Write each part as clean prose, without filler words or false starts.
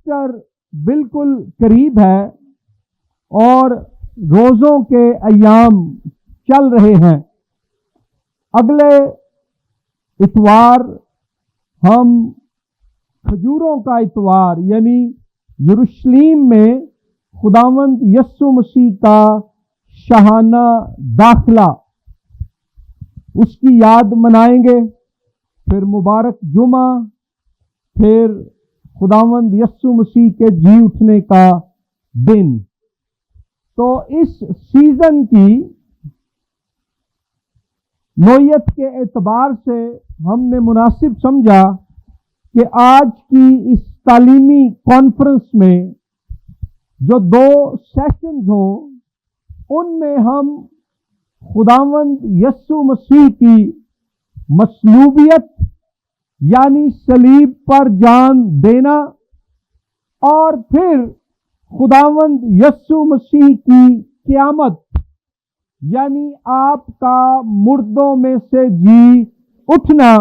Easter بالکل قریب ہے اور روزوں کے ایام چل رہے ہیں. اگلے اتوار ہم کھجوروں کا اتوار یعنی یروشلم میں خداوند یسوع مسیح کا شاہانہ داخلہ اس کی یاد منائیں گے. پھر مبارک جمعہ، پھر خداوند یسوع مسیح کے جی اٹھنے کا دن. تو اس سیزن کی نوعیت کے اعتبار سے ہم نے مناسب سمجھا کہ آج کی اس تعلیمی کانفرنس میں جو 2 سیشنز ہوں ان میں ہم خداوند یسوع مسیح کی مصلوبیت یعنی صلیب پر جان دینا اور پھر خداوند یسوع مسیح کی قیامت یعنی آپ کا مردوں میں سے جی اٹھنا،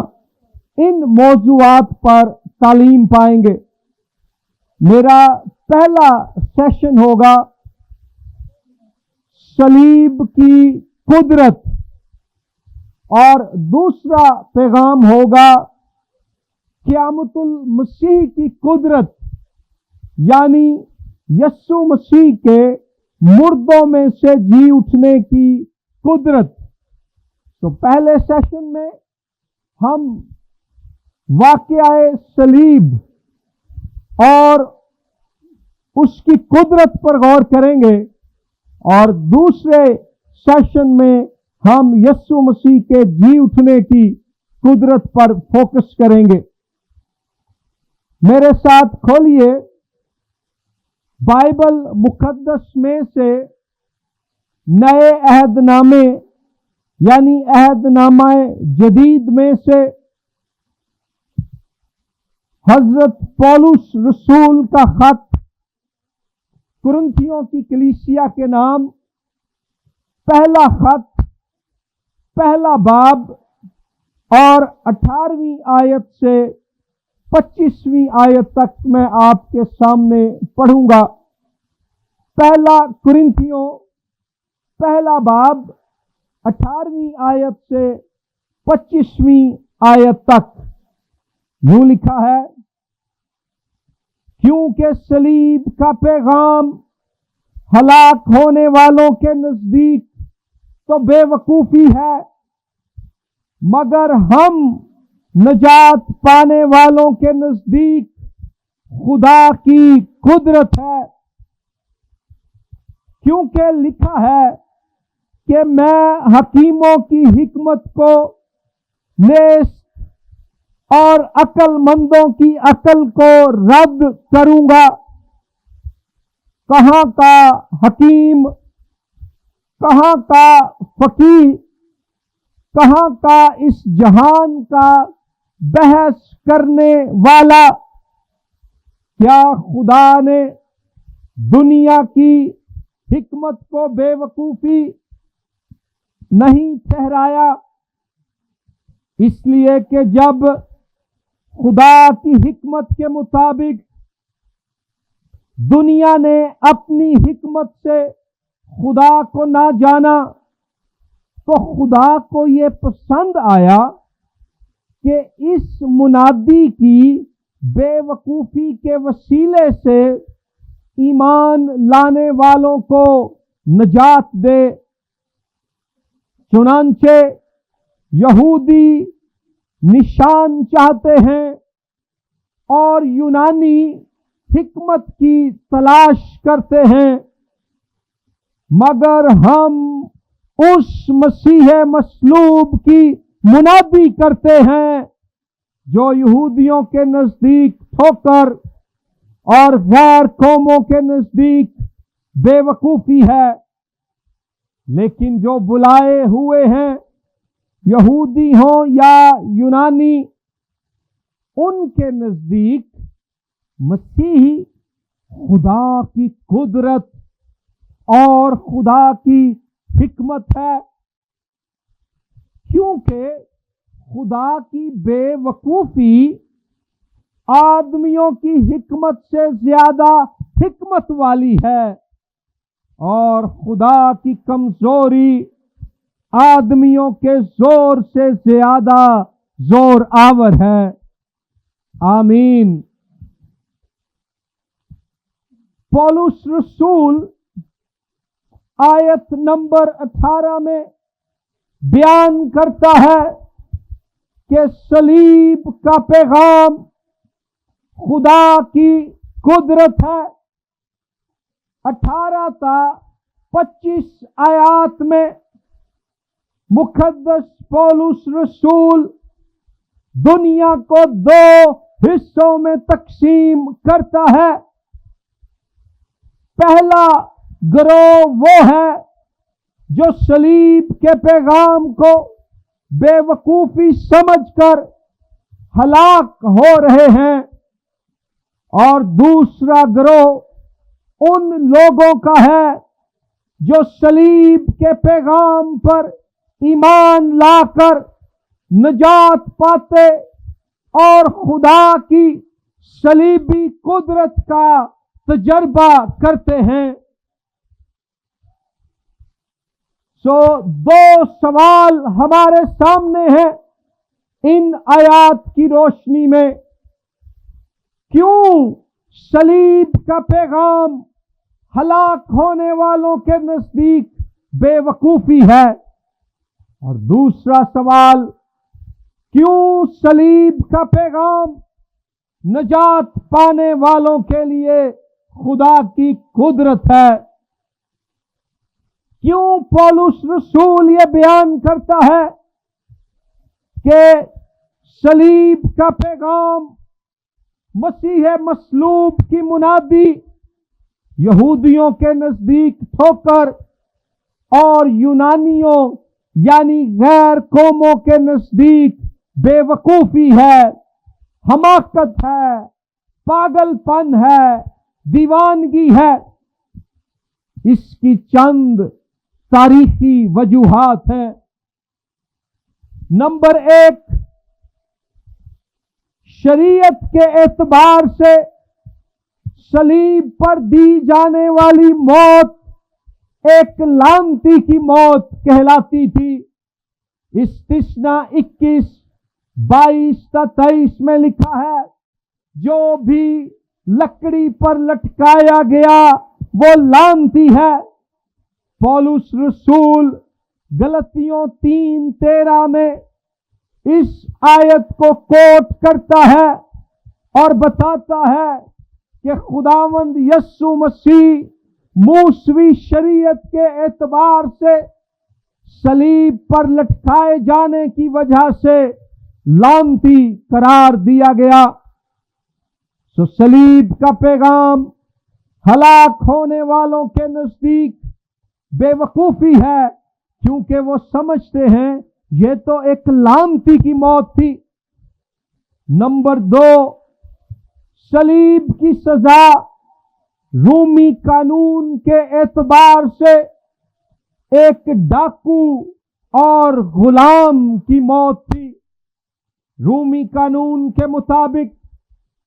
ان موضوعات پر تعلیم پائیں گے. میرا پہلا سیشن ہوگا صلیب کی قدرت اور دوسرا پیغام ہوگا قیامت المسیح کی قدرت یعنی یسوع مسیح کے مردوں میں سے جی اٹھنے کی قدرت. تو پہلے سیشن میں ہم واقعہ صلیب اور اس کی قدرت پر غور کریں گے اور دوسرے سیشن میں ہم یسوع مسیح کے جی اٹھنے کی قدرت پر فوکس کریں گے. میرے ساتھ کھولیے بائبل مقدس میں سے نئے عہد نامے یعنی عہد نامہ جدید میں سے حضرت پولس رسول کا خط کرنتھیوں کی کلیسیا کے نام، پہلا خط، پہلا باب اور 18ویں آیت سے 25ویں آیت تک میں آپ کے سامنے پڑھوں گا. پہلا کرنتھیوں پہلا باب 18ویں آیت سے 25ویں آیت تک یوں لکھا ہے، کیونکہ صلیب کا پیغام ہلاک ہونے والوں کے نزدیک تو بے وقوفی ہے، مگر ہم نجات پانے والوں کے نزدیک خدا کی قدرت ہے. کیونکہ لکھا ہے کہ میں حکیموں کی حکمت کو نیست اور عقل مندوں کی عقل کو رد کروں گا. کہاں کا حکیم، کہاں کا فقیہ، کہاں کا اس جہان کا بحث کرنے والا؟ کیا خدا نے دنیا کی حکمت کو بے وقوفی نہیں ٹھہرایا؟ اس لیے کہ جب خدا کی حکمت کے مطابق دنیا نے اپنی حکمت سے خدا کو نہ جانا تو خدا کو یہ پسند آیا کہ اس منادی کی بے وقوفی کے وسیلے سے ایمان لانے والوں کو نجات دے. چنانچہ یہودی نشان چاہتے ہیں اور یونانی حکمت کی تلاش کرتے ہیں، مگر ہم اس مسیح مصلوب کی منادی کرتے ہیں جو یہودیوں کے نزدیک ٹھوکر اور غیر قوموں کے نزدیک بے وقوفی ہے، لیکن جو بلائے ہوئے ہیں یہودی ہوں یا یونانی، ان کے نزدیک مسیح خدا کی قدرت اور خدا کی حکمت ہے. کیونکہ خدا کی بے وقوفی آدمیوں کی حکمت سے زیادہ حکمت والی ہے، اور خدا کی کمزوری آدمیوں کے زور سے زیادہ زور آور ہے۔ آمین۔ پولس رسول آیت نمبر 18 میں بیان کرتا ہے کہ صلیب کا پیغام خدا کی قدرت ہے۔ 18 تا 25 آیات میں مقدس پولس رسول دنیا کو 2 حصوں میں تقسیم کرتا ہے۔ پہلا گروہ وہ ہے جو صلیب کے پیغام کو بے وقوفی سمجھ کر ہلاک ہو رہے ہیں، اور دوسرا گروہ ان لوگوں کا ہے جو صلیب کے پیغام پر ایمان لا کر نجات پاتے اور خدا کی صلیبی قدرت کا تجربہ کرتے ہیں۔ سو 2 سوال ہمارے سامنے ہیں ان آیات کی روشنی میں۔ کیوں صلیب کا پیغام ہلاک ہونے والوں کے نزدیک بے وقوفی ہے؟ اور دوسرا سوال، کیوں صلیب کا پیغام نجات پانے والوں کے لیے خدا کی قدرت ہے؟ کیوں پولس رسول یہ بیان کرتا ہے کہ صلیب کا پیغام، مسیح مصلوب کی منادی یہودیوں کے نزدیک ٹھوکر اور یونانیوں یعنی غیر قوموں کے نزدیک بے وقوفی ہے، حماقت ہے، پاگل پن ہے، دیوانگی ہے؟ اس کی چند تاریخی وجوہات ہیں۔ نمبر 1، شریعت کے اعتبار سے صلیب پر دی جانے والی موت ایک لعنتی کی موت کہلاتی تھی۔ استثنا 21 22 تا 23 میں لکھا ہے، جو بھی لکڑی پر لٹکایا گیا وہ لعنتی ہے۔ پولس رسول غلطیوں 3:13 میں اس آیت کو کوٹ کرتا ہے اور بتاتا ہے کہ خداوند یسوع مسیح موسوی شریعت کے اعتبار سے صلیب پر لٹکائے جانے کی وجہ سے لعنتی قرار دیا گیا۔ سو صلیب کا پیغام ہلاک ہونے والوں کے نزدیک بے وقوفی ہے، کیونکہ وہ سمجھتے ہیں یہ تو ایک لعنتی کی موت تھی۔ نمبر 2، صلیب کی سزا رومی قانون کے اعتبار سے ایک ڈاکو اور غلام کی موت تھی۔ رومی قانون کے مطابق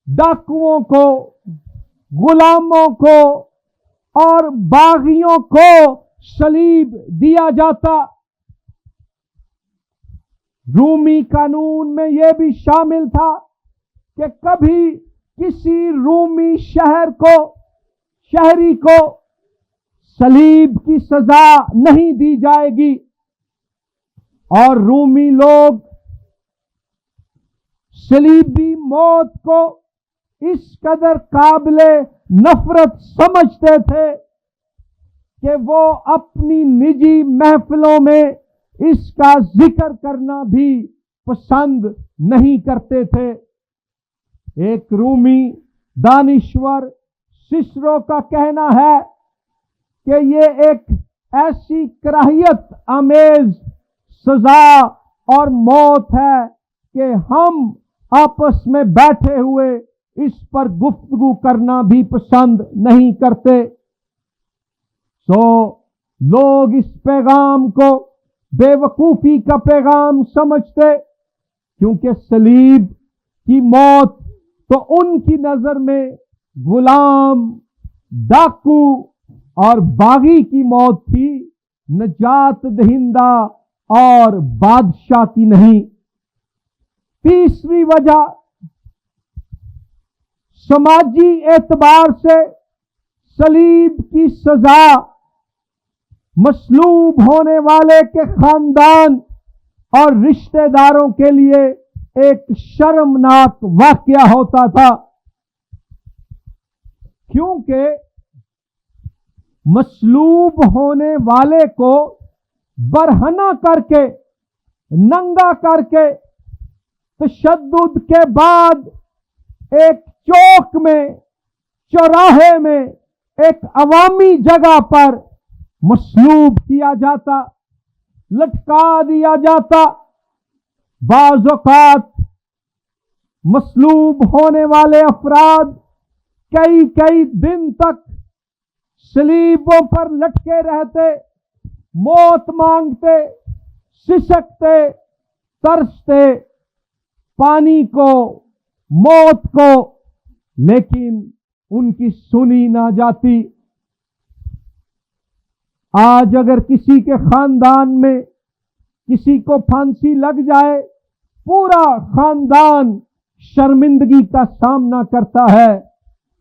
ڈاکوؤں کو، غلاموں کو اور باغیوں کو صلیب دیا جاتا۔ رومی قانون میں یہ بھی شامل تھا کہ کبھی کسی رومی شہری کو صلیب کی سزا نہیں دی جائے گی، اور رومی لوگ صلیبی موت کو اس قدر قابل نفرت سمجھتے تھے کہ وہ اپنی نجی محفلوں میں اس کا ذکر کرنا بھی پسند نہیں کرتے تھے۔ ایک رومی دانشور سسرو کا کہنا ہے کہ یہ ایک ایسی کراہیت آمیز سزا اور موت ہے کہ ہم آپس میں بیٹھے ہوئے اس پر گفتگو کرنا بھی پسند نہیں کرتے۔ سو لوگ اس پیغام کو بے وقوفی کا پیغام سمجھتے، کیونکہ صلیب کی موت تو ان کی نظر میں غلام، ڈاکو اور باغی کی موت تھی، نجات دہندہ اور بادشاہ کی نہیں۔ تیسری وجہ، سماجی اعتبار سے صلیب کی سزا مصلوب ہونے والے کے خاندان اور رشتہ داروں کے لیے ایک شرمناک واقعہ ہوتا تھا، کیونکہ مصلوب ہونے والے کو برہنہ کر کے، ننگا کر کے، تشدد کے بعد ایک چوک میں، چوراہے میں، ایک عوامی جگہ پر مصلوب کیا جاتا، لٹکا دیا جاتا۔ بعض اوقات مصلوب ہونے والے افراد کئی کئی دن تک صلیبوں پر لٹکے رہتے، موت مانگتے، سسکتے، ترستے، پانی کو، موت کو، لیکن ان کی سنی نہ جاتی۔ آج اگر کسی کے خاندان میں کسی کو پھانسی لگ جائے، پورا خاندان شرمندگی کا سامنا کرتا ہے۔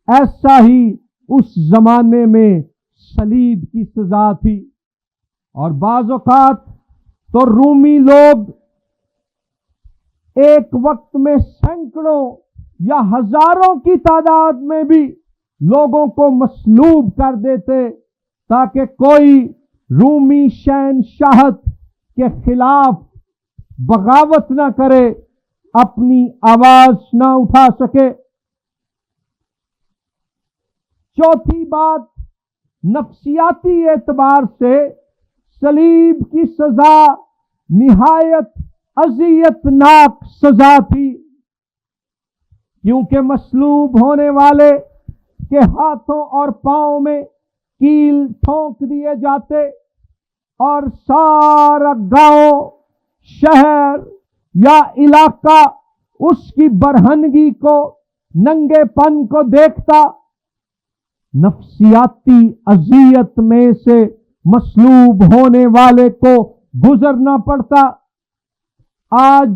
ایسا ہی اس زمانے میں صلیب کی سزا تھی۔ اور بعض اوقات تو رومی لوگ ایک وقت میں سینکڑوں یا ہزاروں کی تعداد میں بھی لوگوں کو مصلوب کر دیتے، تاکہ کوئی رومی شہنشاہت کے خلاف بغاوت نہ کرے، اپنی آواز نہ اٹھا سکے۔ چوتھی بات، نفسیاتی اعتبار سے صلیب کی سزا نہایت اذیت ناک سزا تھی، کیونکہ مصلوب ہونے والے کے ہاتھوں اور پاؤں میں کیل ٹھونک دیے جاتے، اور سارا گاؤں، شہر یا علاقہ اس کی برہنگی کو، ننگے پن کو دیکھتا۔ نفسیاتی اذیت میں سے مصلوب ہونے والے کو گزرنا پڑتا۔ آج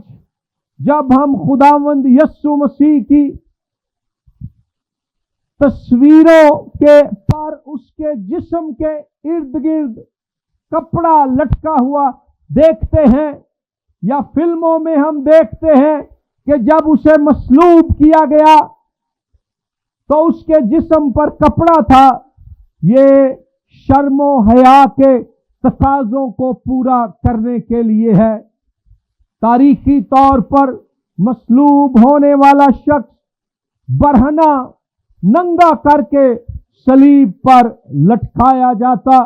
جب ہم خداوند یسوع مسیح کی تصویروں کے پر اس کے جسم کے ارد گرد کپڑا لٹکا ہوا دیکھتے ہیں، یا فلموں میں ہم دیکھتے ہیں کہ جب اسے مصلوب کیا گیا تو اس کے جسم پر کپڑا تھا، یہ شرم و حیا کے تقاضوں کو پورا کرنے کے لیے ہے۔ تاریخی طور پر مصلوب ہونے والا شخص برہنہ، ننگا کر کے صلیب پر لٹکایا جاتا۔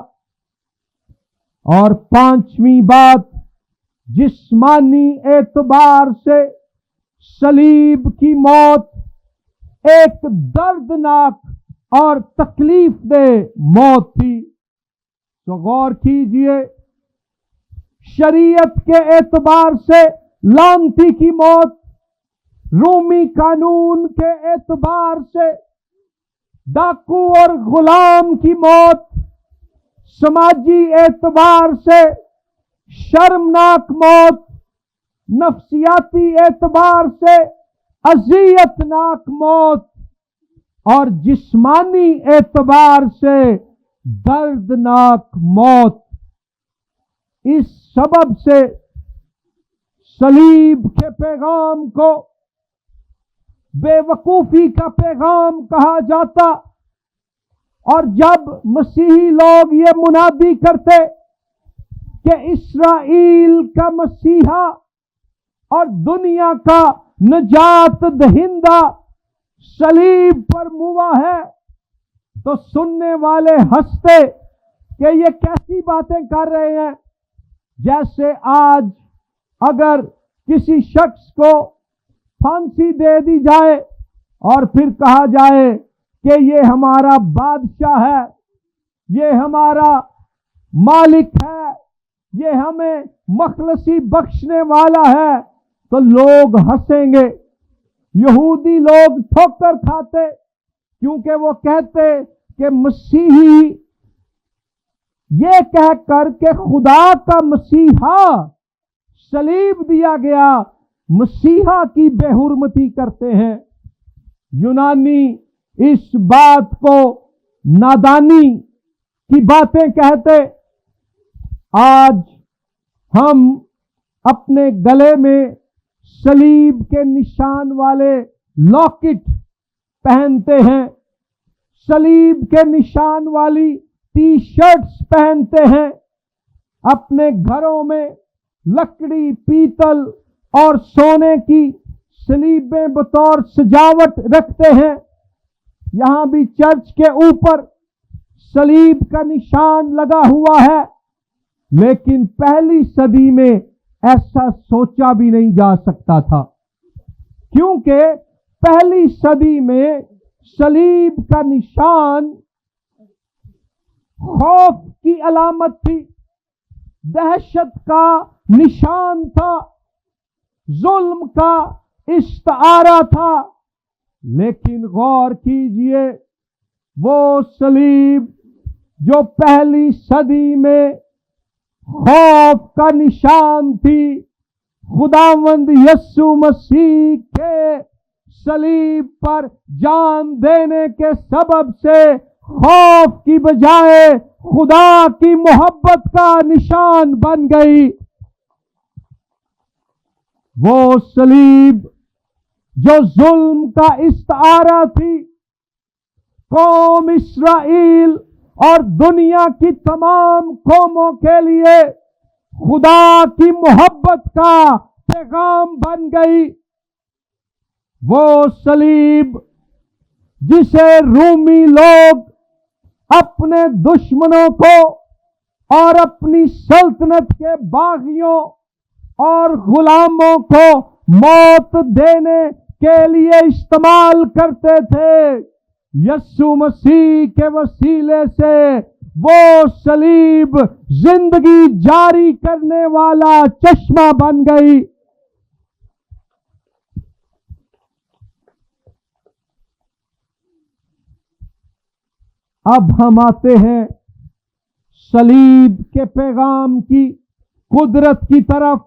اور پانچویں بات، جسمانی اعتبار سے صلیب کی موت ایک دردناک اور تکلیف دہ موت تھی۔ تو غور کیجئے، شریعت کے اعتبار سے لعنتی کی موت، رومی قانون کے اعتبار سے ڈاکو اور غلام کی موت، سماجی اعتبار سے شرمناک موت، نفسیاتی اعتبار سے اذیت ناک موت، اور جسمانی اعتبار سے دردناک موت۔ اس سبب سے صلیب کے پیغام کو بے وقوفی کا پیغام کہا جاتا، اور جب مسیحی لوگ یہ منادی کرتے کہ اسرائیل کا مسیحا اور دنیا کا نجات دہندہ صلیب پر موا ہے، تو سننے والے ہنستے کہ یہ کیسی باتیں کر رہے ہیں۔ جیسے آج اگر کسی شخص کو پھانسی دے دی جائے اور پھر کہا جائے کہ یہ ہمارا بادشاہ ہے، یہ ہمارا مالک ہے، یہ ہمیں مخلصی بخشنے والا ہے، تو لوگ ہنسیں گے۔ یہودی لوگ ٹھوکر کھاتے کیونکہ وہ کہتے کہ مسیحی یہ کہہ کر کہ خدا کا مسیحا صلیب دیا گیا، مسیحا کی بے حرمتی کرتے ہیں۔ یونانی اس بات کو نادانی کی باتیں کہتے۔ آج ہم اپنے گلے میں صلیب کے نشان والے لاکٹ پہنتے ہیں، صلیب کے نشان والی ٹی شرٹس پہنتے ہیں، اپنے گھروں میں لکڑی، پیتل اور سونے کی صلیبیں بطور سجاوٹ رکھتے ہیں۔ یہاں بھی چرچ کے اوپر صلیب کا نشان لگا ہوا ہے، لیکن پہلی صدی میں ایسا سوچا بھی نہیں جا سکتا تھا، کیونکہ پہلی صدی میں صلیب کا نشان خوف کی علامت تھی، دہشت کا نشان تھا، ظلم کا استعارہ تھا۔ لیکن غور کیجئے، وہ صلیب جو پہلی صدی میں خوف کا نشان تھی، خداوند یسوع مسیح کے صلیب پر جان دینے کے سبب سے خوف کی بجائے خدا کی محبت کا نشان بن گئی۔ وہ صلیب جو ظلم کا استعارہ تھی، قوم اسرائیل اور دنیا کی تمام قوموں کے لیے خدا کی محبت کا پیغام بن گئی۔ وہ صلیب جسے رومی لوگ اپنے دشمنوں کو اور اپنی سلطنت کے باغیوں اور غلاموں کو موت دینے کے لیے استعمال کرتے تھے، یسوع مسیح کے وسیلے سے وہ صلیب زندگی جاری کرنے والا چشمہ بن گئی۔ اب ہم آتے ہیں صلیب کے پیغام کی قدرت کی طرف۔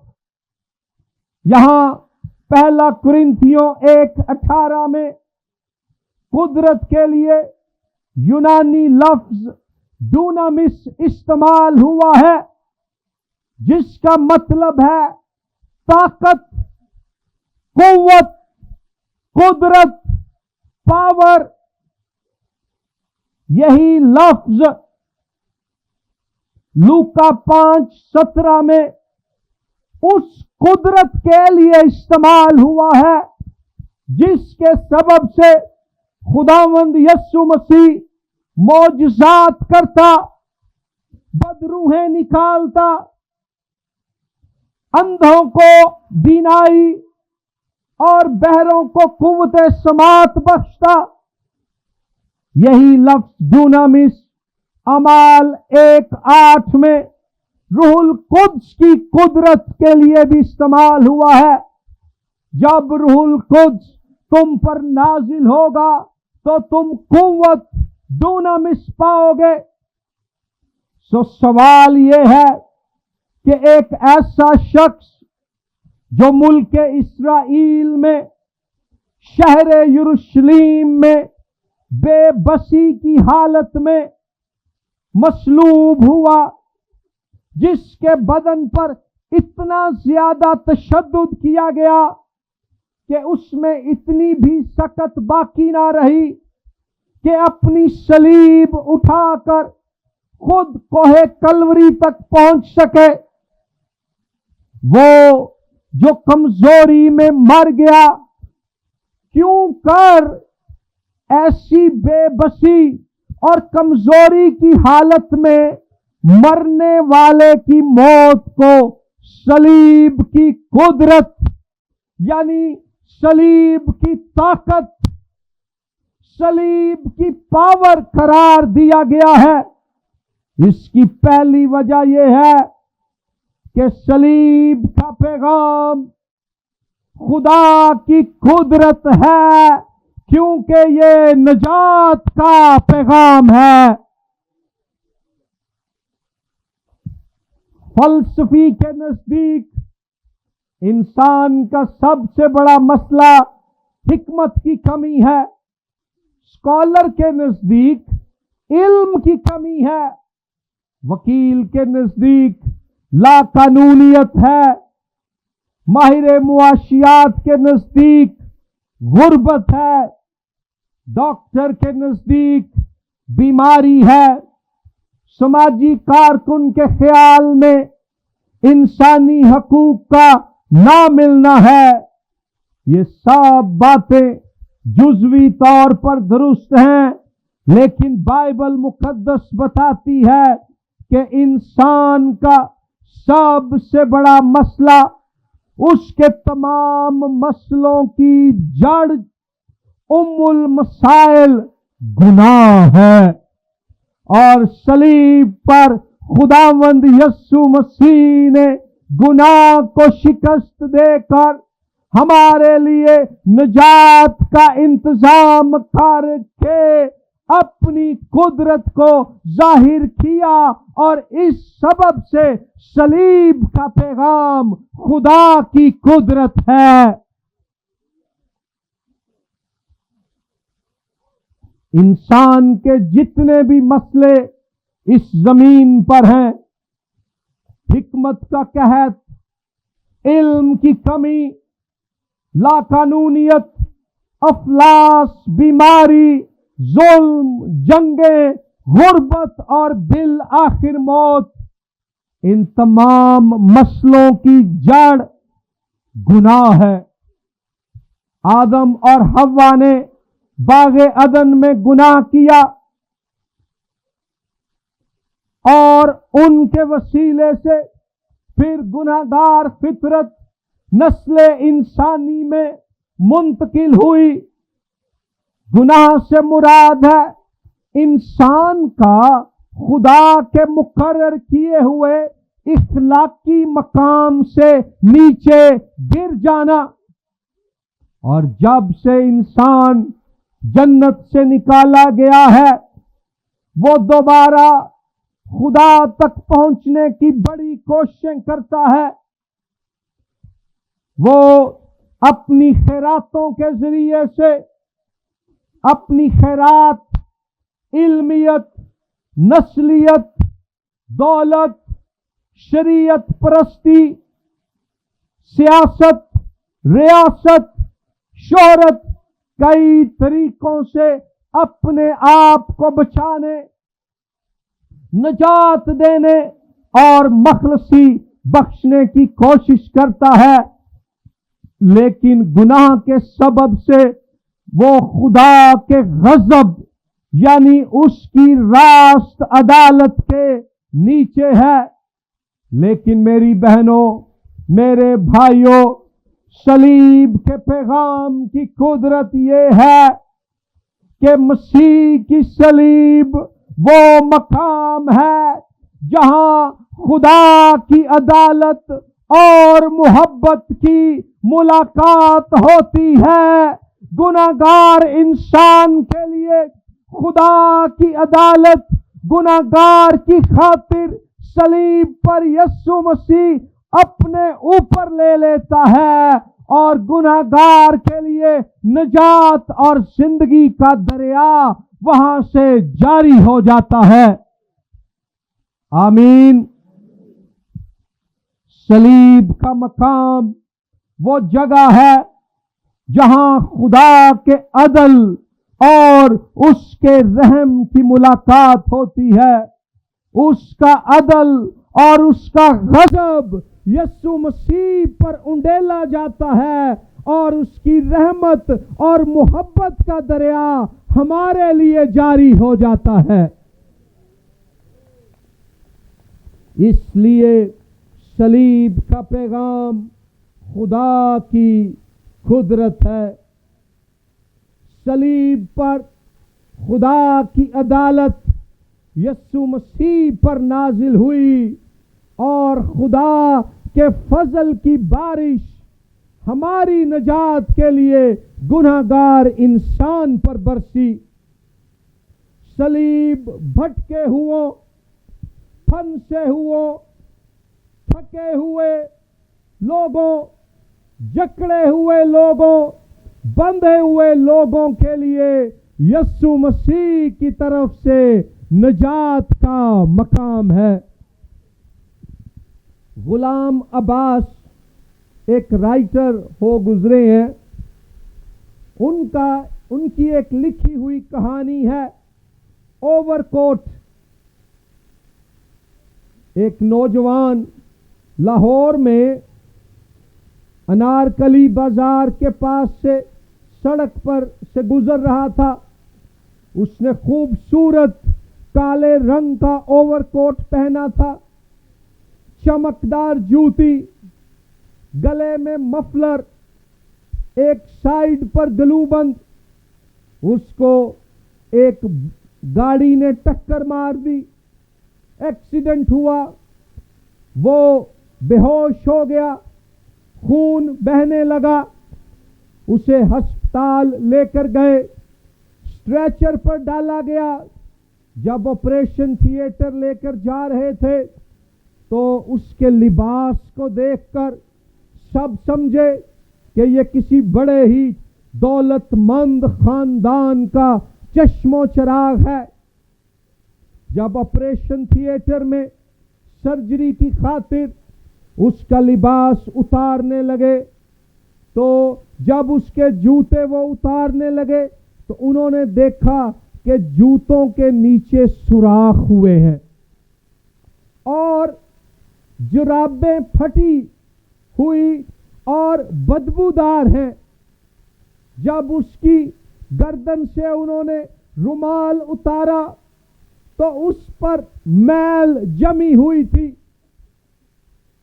یہاں پہلا کرنتھیوں 1:18 میں قدرت کے لیے یونانی لفظ ڈونامس استعمال ہوا ہے، جس کا مطلب ہے طاقت، قوت، قدرت، پاور۔ یہی لفظ لوکا 5:17 میں اس قدرت کے لیے استعمال ہوا ہے جس کے سبب سے خداوند یسوع مسیح معجزات کرتا، بدروحیں نکالتا، اندھوں کو بینائی اور بہروں کو قوت سماعت بخشتا۔ یہی لفظ ڈونامس اعمال 1:8 میں روح القدس کی قدرت کے لیے بھی استعمال ہوا ہے۔ جب روح القدس تم پر نازل ہوگا تو تم قوت ڈونامس پاؤ گے۔ سو سوال یہ ہے کہ ایک ایسا شخص جو ملک اسرائیل میں شہر یروشلیم میں بے بسی کی حالت میں مصلوب ہوا، جس کے بدن پر اتنا زیادہ تشدد کیا گیا کہ اس میں اتنی بھی سکت باقی نہ رہی کہ اپنی صلیب اٹھا کر خود کوہ کلوری تک پہنچ سکے۔ وہ جو کمزوری میں مر گیا، کیوں کر ایسی بے بسی اور کمزوری کی حالت میں مرنے والے کی موت کو صلیب کی قدرت یعنی صلیب کی طاقت، صلیب کی پاور قرار دیا گیا ہے؟ اس کی پہلی وجہ یہ ہے کہ صلیب کا پیغام خدا کی قدرت ہے، کیونکہ یہ نجات کا پیغام ہے۔ فلسفی کے نزدیک انسان کا سب سے بڑا مسئلہ حکمت کی کمی ہے، اسکالر کے نزدیک علم کی کمی ہے، وکیل کے نزدیک لا قانونیت ہے، ماہر معاشیات کے نزدیک غربت ہے، ڈاکٹر کے نزدیک بیماری ہے، سماجی کارکن کے خیال میں انسانی حقوق کا نہ ملنا ہے۔ یہ سب باتیں جزوی طور پر درست ہیں، لیکن بائبل مقدس بتاتی ہے کہ انسان کا سب سے بڑا مسئلہ، اس کے تمام مسئلوں کی جڑ، المسائل گناہ ہے، اور صلیب پر خداوند یسوع مسیح نے گناہ کو شکست دے کر ہمارے لیے نجات کا انتظام کر کے اپنی قدرت کو ظاہر کیا، اور اس سبب سے صلیب کا پیغام خدا کی قدرت ہے۔ انسان کے جتنے بھی مسئلے اس زمین پر ہیں، حکمت کا قحط، علم کی کمی، لا قانونیت، افلاس، بیماری، ظلم، جنگیں، غربت اور بالآخر موت، ان تمام مسئلوں کی جڑ گناہ ہے۔ آدم اور حوا نے باغ عدن میں گناہ کیا، اور ان کے وسیلے سے پھر گناہگار فطرت نسل انسانی میں منتقل ہوئی۔ گناہ سے مراد ہے انسان کا خدا کے مقرر کیے ہوئے اخلاقی مقام سے نیچے گر جانا، اور جب سے انسان جنت سے نکالا گیا ہے، وہ دوبارہ خدا تک پہنچنے کی بڑی کوششیں کرتا ہے۔ وہ اپنی خیراتوں کے ذریعے سے، اپنی خیرات، علمیت، نسلیت، دولت، شریعت پرستی، سیاست، ریاست، شہرت، کئی طریقوں سے اپنے آپ کو بچانے، نجات دینے اور مخلصی بخشنے کی کوشش کرتا ہے، لیکن گناہ کے سبب سے وہ خدا کے غضب یعنی اس کی راست عدالت کے نیچے ہے۔ لیکن میری بہنوں، میرے بھائیوں، صلیب کے پیغام کی قدرت یہ ہے کہ مسیح کی صلیب وہ مقام ہے جہاں خدا کی عدالت اور محبت کی ملاقات ہوتی ہے۔ گناہگار انسان کے لیے خدا کی عدالت گناہگار کی خاطر صلیب پر یسوع مسیح اپنے اوپر لے لیتا ہے، اور گناہگار کے لیے نجات اور زندگی کا دریا وہاں سے جاری ہو جاتا ہے۔ آمین۔ صلیب کا مقام وہ جگہ ہے جہاں خدا کے عدل اور اس کے رحم کی ملاقات ہوتی ہے۔ اس کا عدل اور اس کا غضب یسوع مسیح پر انڈیلا جاتا ہے، اور اس کی رحمت اور محبت کا دریا ہمارے لیے جاری ہو جاتا ہے۔ اس لیے صلیب کا پیغام خدا کی قدرت ہے۔ صلیب پر خدا کی عدالت یسوع مسیح پر نازل ہوئی، اور خدا کے فضل کی بارش ہماری نجات کے لیے گناہگار انسان پر برسی۔ صلیب بھٹکے ہوئے، پھنسے ہوئے، تھکے ہوئے لوگوں، جکڑے ہوئے لوگوں، بندھے ہوئے لوگوں کے لیے یسوع مسیح کی طرف سے نجات کا مقام ہے۔ غلام عباس ایک رائٹر ہو گزرے ہیں، ان کی ایک لکھی ہوئی کہانی ہے اوور کوٹ۔ ایک نوجوان لاہور میں انارکلی بازار کے پاس سے سڑک پر سے گزر رہا تھا۔ اس نے خوبصورت کالے رنگ کا اوور کوٹ پہنا تھا، چمکدار جوتی، گلے میں مفلر، ایک سائیڈ پر گلو بند۔ اس کو ایک گاڑی نے ٹکر مار دی، ایکسیڈنٹ ہوا، وہ بے ہوش ہو گیا، خون بہنے لگا۔ اسے ہسپتال لے کر گئے، اسٹریچر پر ڈالا گیا۔ جب آپریشن تھیٹر لے کر جا رہے تھے تو اس کے لباس کو دیکھ کر سب سمجھے کہ یہ کسی بڑے ہی دولت مند خاندان کا چشم و چراغ ہے۔ جب آپریشن تھیٹر میں سرجری کی خاطر اس کا لباس اتارنے لگے تو جب اس کے جوتے وہ اتارنے لگے تو انہوں نے دیکھا کہ جوتوں کے نیچے سوراخ ہوئے ہیں اور جرابیں پھٹی ہوئی اور بدبودار ہیں۔ جب اس کی گردن سے انہوں نے رومال اتارا تو اس پر میل جمی ہوئی تھی۔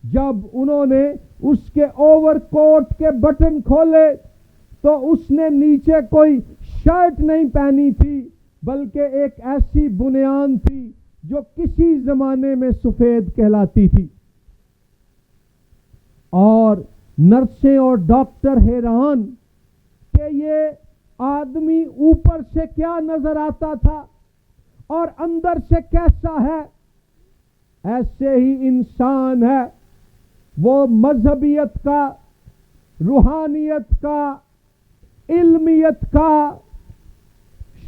جب انہوں نے اس کے اوور کوٹ کے بٹن کھولے تو اس نے نیچے کوئی شرٹ نہیں پہنی تھی بلکہ ایک ایسی بنیان تھی جو کسی زمانے میں سفید کہلاتی تھی۔ اور نرسیں اور ڈاکٹر حیران کہ یہ آدمی اوپر سے کیا نظر آتا تھا اور اندر سے کیسا ہے۔ ایسے ہی انسان ہے، وہ مذہبیت کا، روحانیت کا، علمیت کا،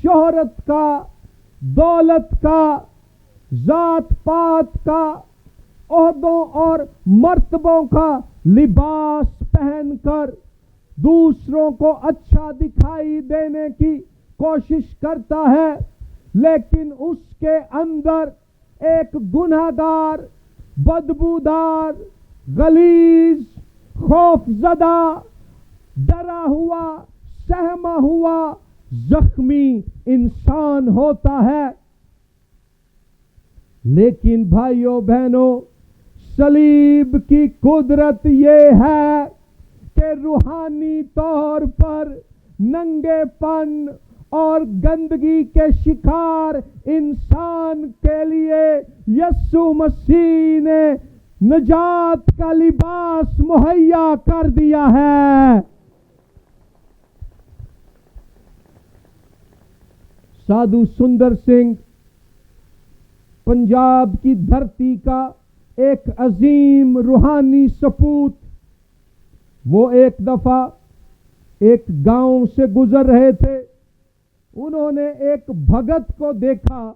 شہرت کا، دولت کا، ذات پات کا، عہدوں اور مرتبوں کا لباس پہن کر دوسروں کو اچھا دکھائی دینے کی کوشش کرتا ہے، لیکن اس کے اندر ایک گناہگار، بدبودار، غلیظ، خوف زدہ، ڈرا ہوا، سہما ہوا، زخمی انسان ہوتا ہے۔ لیکن بھائیوں بہنوں، صلیب کی قدرت یہ ہے کہ روحانی طور پر ننگے پن اور گندگی کے شکار انسان کے لیے یسوع مسیح نے نجات کا لباس مہیا کر دیا ہے۔ سادھو سندر سنگھ پنجاب کی دھرتی کا ایک عظیم روحانی سپوت، وہ ایک دفعہ ایک گاؤں سے گزر رہے تھے۔ انہوں نے ایک بھگت کو دیکھا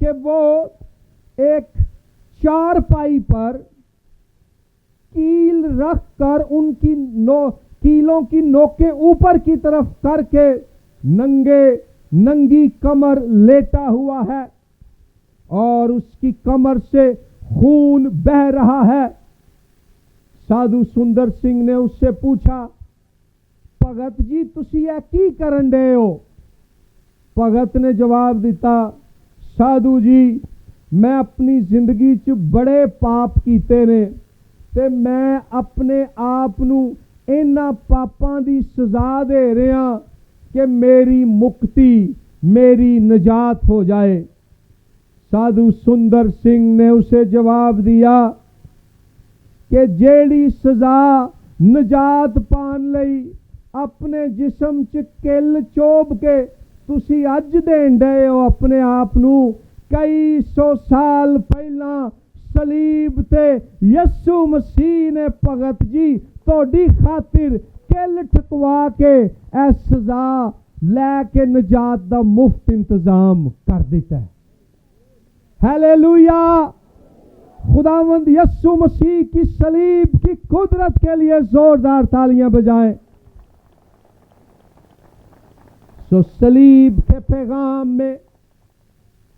کہ وہ ایک چارپائی پر کیل رکھ کر ان کی کیلوں کی نوکیں اوپر کی طرف کر کے ننگی کمر لیٹا ہوا ہے اور اس کی کمر سے خون بہ رہا ہے۔ سادھو سندر سنگھ نے اس سے پوچھا، ਭਗਤ ਜੀ ਤੁਸੀਂ ਇਹ ਕੀ ਕਰਨ ਡਏ ਹੋ؟ ਭਗਤ ਨੇ ਜਵਾਬ ਦਿੱਤਾ, ਸਾਧੂ ਜੀ ਮੈਂ ਆਪਣੀ ਜ਼ਿੰਦਗੀ 'ਚ ਬੜੇ ਪਾਪ ਕੀਤੇ ਨੇ ਤੇ ਮੈਂ ਆਪਣੇ ਆਪ ਨੂੰ ਇਹਨਾਂ ਪਾਪਾਂ ਦੀ ਸਜ਼ਾ ਦੇ ਰਿਹਾ کہ میری مکتی، میری نجات ہو جائے۔ سادھو سندر سنگھ نے اسے جواب دیا کہ جیڑی سزا نجات پان لئی اپنے جسم چ کل چوب کے تسی اج دین ڈے ہو اپنے آپ نو کئی سو سال پہلا صلیب تے یسو مسیح نے بھگت جی توڑی خاطر کل ٹھکوا کے اے سزا لے کے نجات دا مفت انتظام کر دیتا ہے. ہیلیلویا. خداوند یسوع مسیح کی صلیب کی قدرت کے لیے زوردار تالیاں بجائیں. سو صلیب کے پیغام میں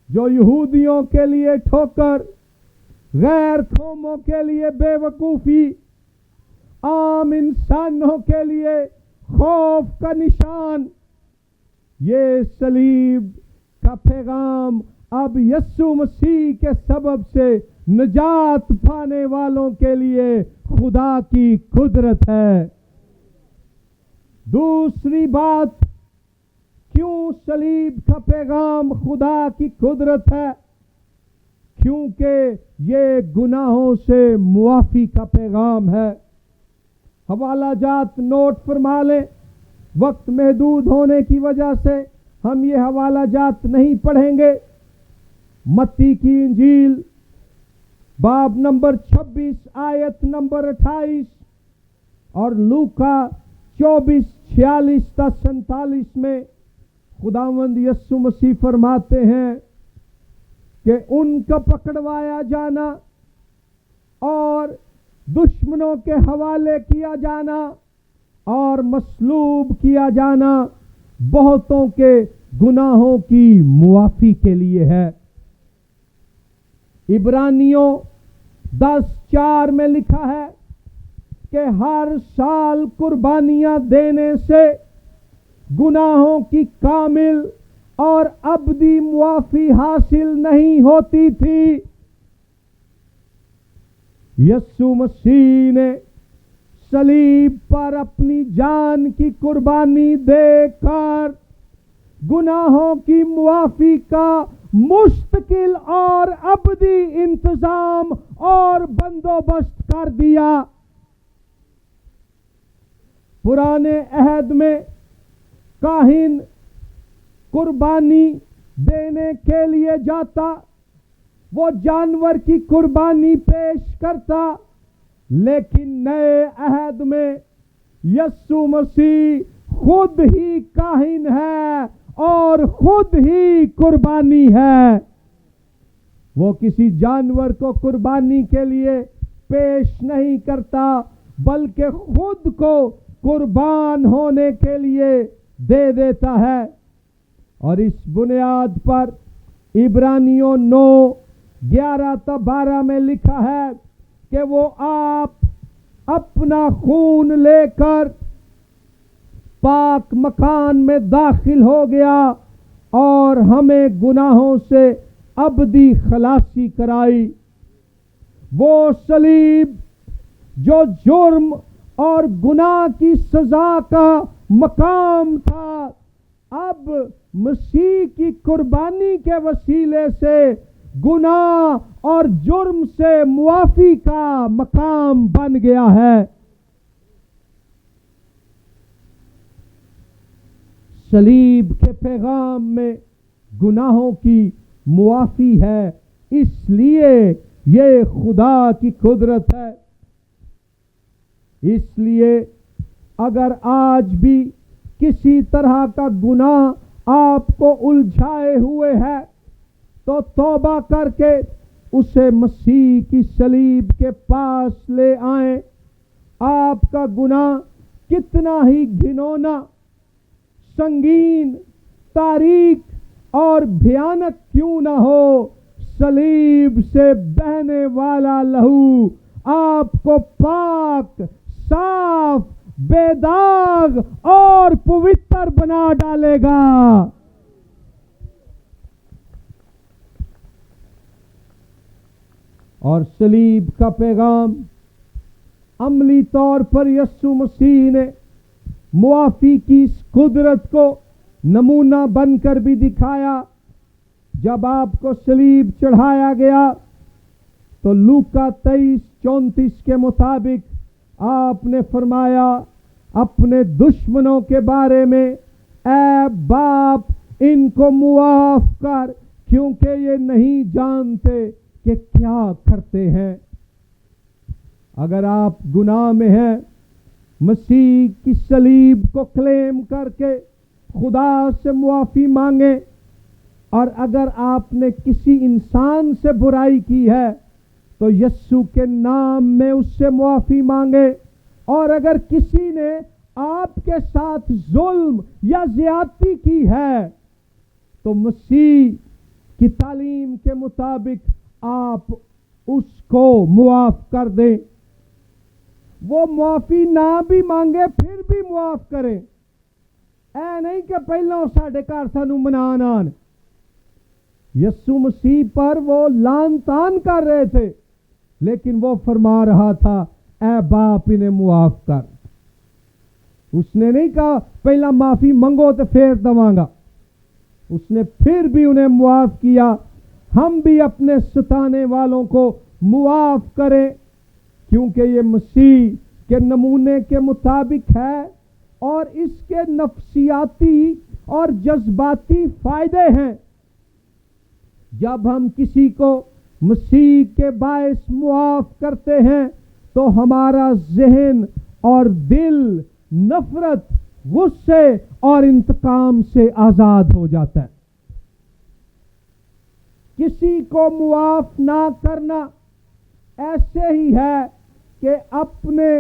جو یہودیوں کے لیے ٹھوکر، غیر قوموں کے لیے بے وقوفی، عام انسانوں کے لیے خوف کا نشان، یہ صلیب کا پیغام اب یسوع مسیح کے سبب سے نجات پانے والوں کے لیے خدا کی قدرت ہے. دوسری بات، کیوں صلیب کا پیغام خدا کی قدرت ہے؟ کیونکہ یہ گناہوں سے معافی کا پیغام ہے. حوالہ جات نوٹ فرما لیں، وقت محدود ہونے کی وجہ سے ہم یہ حوالہ جات نہیں پڑھیں گے. متی کی انجیل باب نمبر 26 آیت نمبر 28 اور لوکا 24:46-47 میں خداوند یسوع مسیح فرماتے ہیں کہ ان کا پکڑوایا جانا اور دشمنوں کے حوالے کیا جانا اور مصلوب کیا جانا بہتوں کے گناہوں کی معافی کے لیے ہے. عبرانیوں 10:4 میں لکھا ہے کہ ہر سال قربانیاں دینے سے گناہوں کی کامل اور ابدی معافی حاصل نہیں ہوتی تھی. یسوع مسیح نے صلیب پر اپنی جان کی قربانی دے کر گناہوں کی معافی کا مستقل اور ابدی انتظام اور بندوبست کر دیا. پرانے عہد میں کاہن قربانی دینے کے لیے جاتا، وہ جانور کی قربانی پیش کرتا، لیکن نئے عہد میں یسوع مسیح خود ہی کاہن ہے اور خود ہی قربانی ہے. وہ کسی جانور کو قربانی کے لیے پیش نہیں کرتا، بلکہ خود کو قربان ہونے کے لیے دے دیتا ہے. اور اس بنیاد پر عبرانیوں 9:11-12 میں لکھا ہے کہ وہ آپ اپنا خون لے کر پاک مکان میں داخل ہو گیا اور ہمیں گناہوں سے ابدی خلاصی کرائی. وہ صلیب جو جرم اور گناہ کی سزا کا مقام تھا، اب مسیح کی قربانی کے وسیلے سے گناہ اور جرم سے معافی کا مقام بن گیا ہے. صلیب کے پیغام میں گناہوں کی معافی ہے، اس لیے یہ خدا کی قدرت ہے. اس لیے اگر آج بھی کسی طرح کا گناہ آپ کو الجھائے ہوئے ہے تو توبہ کر کے اسے مسیح کی صلیب کے پاس لے آئیں. آپ کا گناہ کتنا ہی گھنونا، سنگین، تاریک اور بھیانک کیوں نہ ہو، صلیب سے بہنے والا لہو آپ کو پاک، صاف، بے داغ اور پوتر بنا ڈالے گا. اور صلیب کا پیغام عملی طور پر یسوع مسیح نے معافی کی اس قدرت کو نمونہ بن کر بھی دکھایا. جب آپ کو صلیب چڑھایا گیا تو لوکا 23:34 کے مطابق آپ نے فرمایا اپنے دشمنوں کے بارے میں، اے باپ ان کو معاف کر کیونکہ یہ نہیں جانتے کہ کیا کرتے ہیں۔ اگر آپ گناہ میں ہیں، مسیح کی صلیب کو کلیم کر کے خدا سے معافی مانگیں، اور اگر آپ نے کسی انسان سے برائی کی ہے تو یسوع کے نام میں اس سے معافی مانگے، اور اگر کسی نے آپ کے ساتھ ظلم یا زیادتی کی ہے تو مسیح کی تعلیم کے مطابق آپ اس کو معاف کر دیں۔ وہ معافی نہ بھی مانگے پھر بھی معاف کریں، اے نہیں کہ پہلوں ساڈے گھر سانو منان آن۔ یسوع مسیح پر وہ لعن تان کر رہے تھے، لیکن وہ فرما رہا تھا اے باپ انہیں معاف کر۔ اس نے نہیں کہا پہلا معافی منگو تو پھر دواں گا، اس نے پھر بھی انہیں معاف کیا۔ ہم بھی اپنے ستانے والوں کو معاف کریں، کیونکہ یہ مسیح کے نمونے کے مطابق ہے، اور اس کے نفسیاتی اور جذباتی فائدے ہیں۔ جب ہم کسی کو مسیح کے باعث معاف کرتے ہیں تو ہمارا ذہن اور دل نفرت، غصے اور انتقام سے آزاد ہو جاتا ہے۔ کسی کو معاف نہ کرنا ایسے ہی ہے کہ اپنے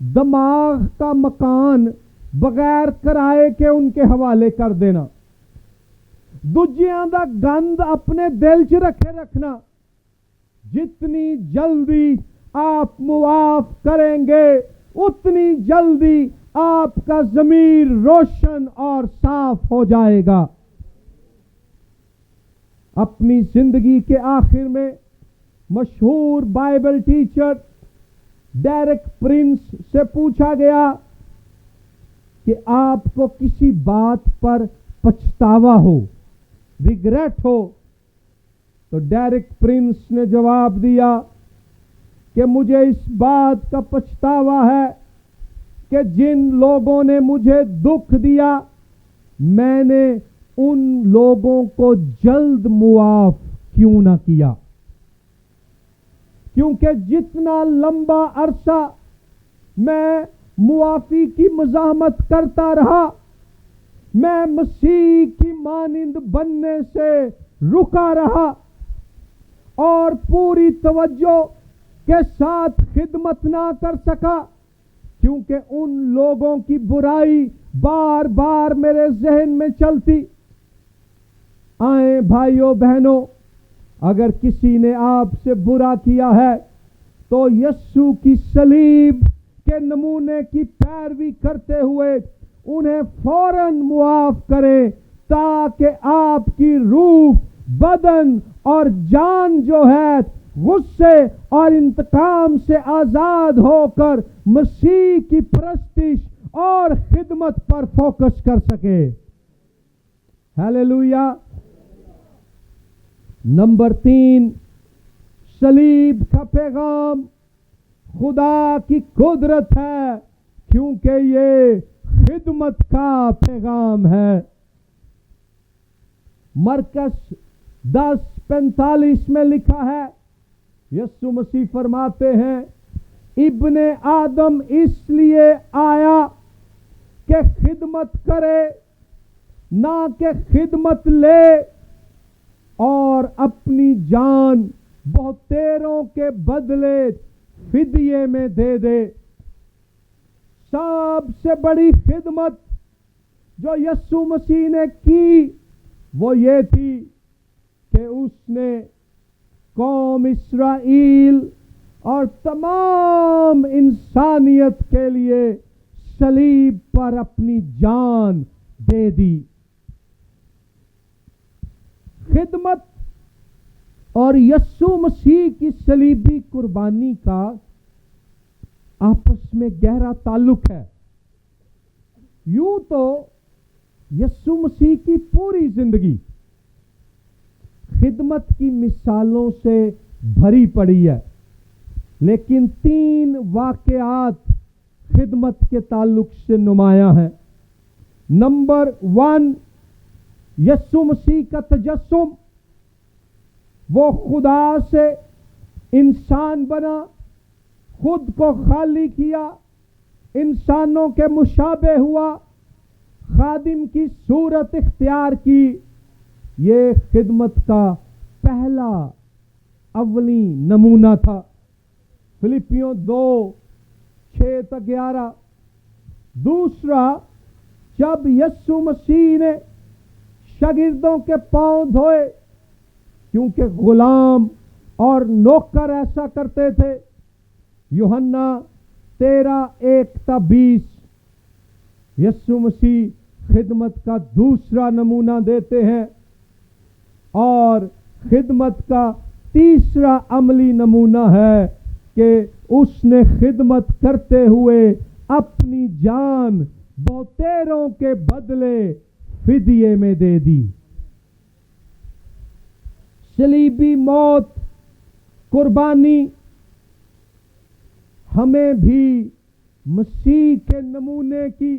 دماغ کا مکان بغیر کرائے کے ان کے حوالے کر دینا، دوجیاں دا گند اپنے دل چ رکھے رکھنا۔ جتنی جلدی آپ معاف کریں گے اتنی جلدی آپ کا ضمیر روشن اور صاف ہو جائے گا۔ اپنی زندگی کے آخر میں مشہور بائبل ٹیچر ڈیرک پرنس سے پوچھا گیا کہ آپ کو کسی بات پر پچھتاوا ہو، ریگریٹ ہو، تو ڈیرک پرنس نے جواب دیا کہ مجھے اس بات کا پچھتاوا ہے کہ جن لوگوں نے مجھے دکھ دیا میں نے ان لوگوں کو جلد معاف کیوں نہ کیا، کیونکہ جتنا لمبا عرصہ میں معافی کی مزاحمت کرتا رہا، میں مسیح کی مانند بننے سے رکا رہا اور پوری توجہ کے ساتھ خدمت نہ کر سکا، کیونکہ ان لوگوں کی برائی بار بار میرے ذہن میں چلتی۔ آئیں بھائیوں بہنوں، اگر کسی نے آپ سے برا کیا ہے تو یسوع کی صلیب کے نمونے کی پیروی کرتے ہوئے انہیں فوراً معاف کریں، تاکہ آپ کی روح، بدن اور جان جو ہے غصے اور انتقام سے آزاد ہو کر مسیح کی پرستش اور خدمت پر فوکس کر سکے۔ ہیلیلویا۔ نمبر 3، صلیب کا پیغام خدا کی قدرت ہے، کیونکہ یہ خدمت کا پیغام ہے۔ مرکز 10:45 میں لکھا ہے، یسوع مسیح فرماتے ہیں ابن آدم اس لیے آیا کہ خدمت کرے، نہ کہ خدمت لے اور اپنی جان بہتیروں کے بدلے فدیے میں دے دے۔ سب سے بڑی خدمت جو یسوع مسیح نے کی وہ یہ تھی کہ اس نے قوم اسرائیل اور تمام انسانیت کے لیے صلیب پر اپنی جان دے دی۔ خدمت اور یسوع مسیح کی صلیبی قربانی کا آپس میں گہرا تعلق ہے۔ یوں تو یسوع مسیح کی پوری زندگی خدمت کی مثالوں سے بھری پڑی ہے، لیکن 3 واقعات خدمت کے تعلق سے نمایاں ہے۔ نمبر 1، یسوع مسیح کا تجسم، وہ خدا سے انسان بنا، خود کو خالی کیا، انسانوں کے مشابہ ہوا، خادم کی صورت اختیار کی۔ یہ خدمت کا پہلا اولین نمونہ تھا۔ فلپیوں 2:6-11۔ دوسرا، جب یسوع مسیح نے شاگردوں کے پاؤں دھوئے، کیونکہ غلام اور نوکر ایسا کرتے تھے، یوحنا 13:1-20۔ یسوع مسیح خدمت کا دوسرا نمونہ دیتے ہیں، اور خدمت کا تیسرا عملی نمونہ ہے کہ اس نے خدمت کرتے ہوئے اپنی جان بہتیروں کے بدلے فدیے میں دے دی۔ صلیبی موت، قربانی، ہمیں بھی مسیح کے نمونے کی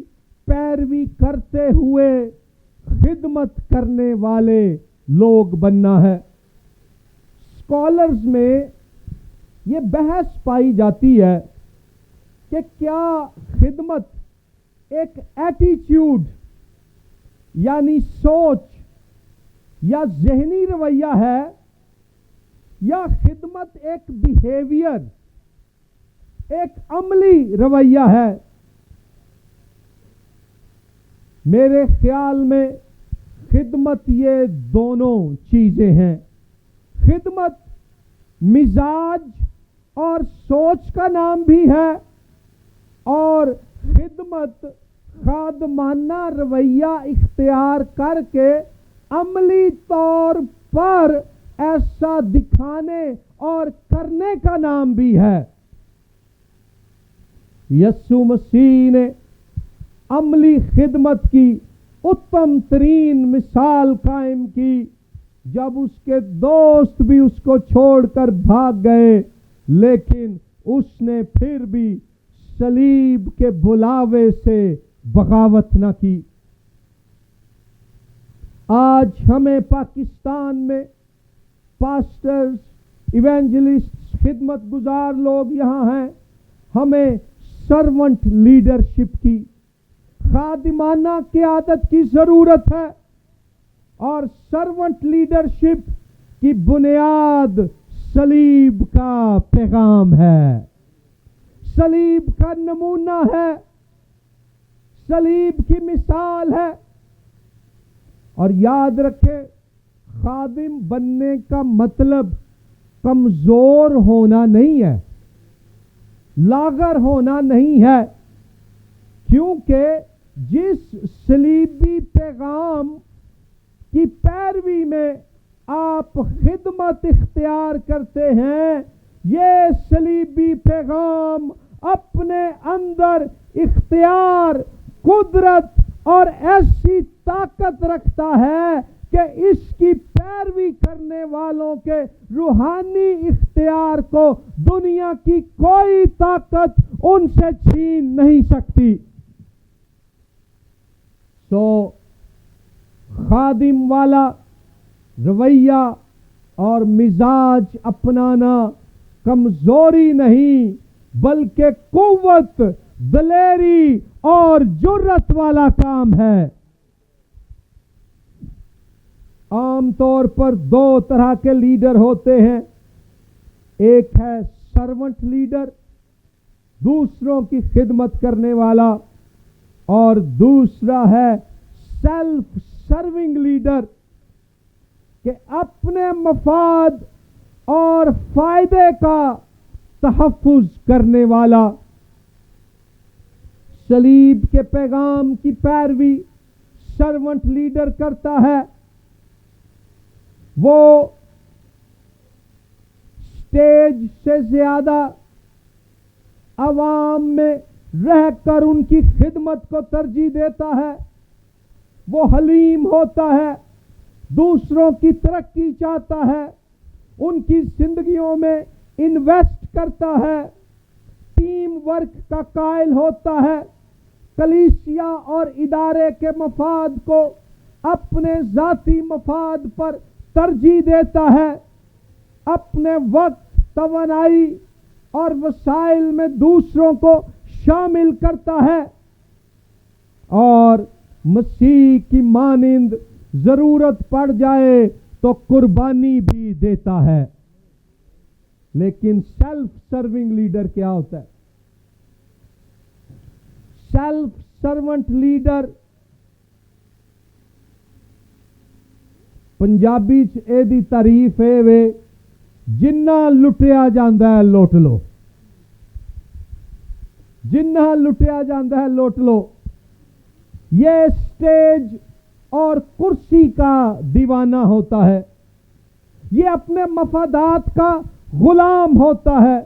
پیروی کرتے ہوئے خدمت کرنے والے لوگ بننا ہے۔ اسکالرز میں یہ بحث پائی جاتی ہے کہ کیا خدمت ایک ایٹیچیوڈ یعنی سوچ یا ذہنی رویہ ہے، یا خدمت ایک بیہیویئر، ایک عملی رویہ ہے۔ میرے خیال میں خدمت یہ دونوں چیزیں ہیں۔ خدمت مزاج اور سوچ کا نام بھی ہے، اور خدمت خادمانہ رویہ اختیار کر کے عملی طور پر ایسا دکھانے اور کرنے کا نام بھی ہے۔ یسوع مسیح نے عملی خدمت کی اتم ترین مثال قائم کی، جب اس کے دوست بھی اس کو چھوڑ کر بھاگ گئے، لیکن اس نے پھر بھی صلیب کے بلاوے سے بغاوت نہ کی۔ آج ہمیں پاکستان میں پاسٹرز، ایونجلسٹ، خدمت گزار لوگ یہاں ہیں، ہمیں سرونٹ لیڈرشپ کی، خادمانہ قیادت کی ضرورت ہے، اور سرونٹ لیڈرشپ کی بنیاد صلیب کا پیغام ہے، صلیب کا نمونہ ہے، صلیب کی مثال ہے۔ اور یاد رکھیں، خادم بننے کا مطلب کمزور ہونا نہیں ہے، لاغر ہونا نہیں ہے، کیونکہ جس صلیبی پیغام کی پیروی میں آپ خدمت اختیار کرتے ہیں، یہ صلیبی پیغام اپنے اندر اختیار، قدرت اور ایسی طاقت رکھتا ہے کہ اس کی پیروی کرنے والوں کے روحانی اختیار کو دنیا کی کوئی طاقت ان سے چھین نہیں سکتی۔ خادم والا رویہ اور مزاج اپنانا کمزوری نہیں، بلکہ قوت، دلیری اور جرأت والا کام ہے۔ عام طور پر دو طرح کے لیڈر ہوتے ہیں، ایک ہے سرونٹ لیڈر، دوسروں کی خدمت کرنے والا، اور دوسرا ہے سیلف سرونگ لیڈر، کہ اپنے مفاد اور فائدے کا تحفظ کرنے والا۔ صلیب کے پیغام کی پیروی سرونٹ لیڈر کرتا ہے، وہ سٹیج سے زیادہ عوام میں رہ کر ان کی خدمت کو ترجیح دیتا ہے، وہ حلیم ہوتا ہے، دوسروں کی ترقی چاہتا ہے، ان کی زندگیوں میں انویسٹ کرتا ہے، ٹیم ورک کا قائل ہوتا ہے، کلیسیا اور ادارے کے مفاد کو اپنے ذاتی مفاد پر ترجیح دیتا ہے، اپنے وقت، توانائی اور وسائل میں دوسروں کو شامل کرتا ہے، اور مسیح کی مانند ضرورت پڑ جائے تو قربانی بھی دیتا ہے۔ لیکن سیلف سرونگ لیڈر کیا ہوتا ہے؟ سیلف سرونٹ لیڈر پنجابی چ اے دی تعریف ہے وے جنہ لٹیا جاندہ ہے لوٹ لو، جنہ لٹیا جاندہ ہے لوٹ لو۔ یہ سٹیج اور کرسی کا دیوانہ ہوتا ہے، یہ اپنے مفادات کا غلام ہوتا ہے،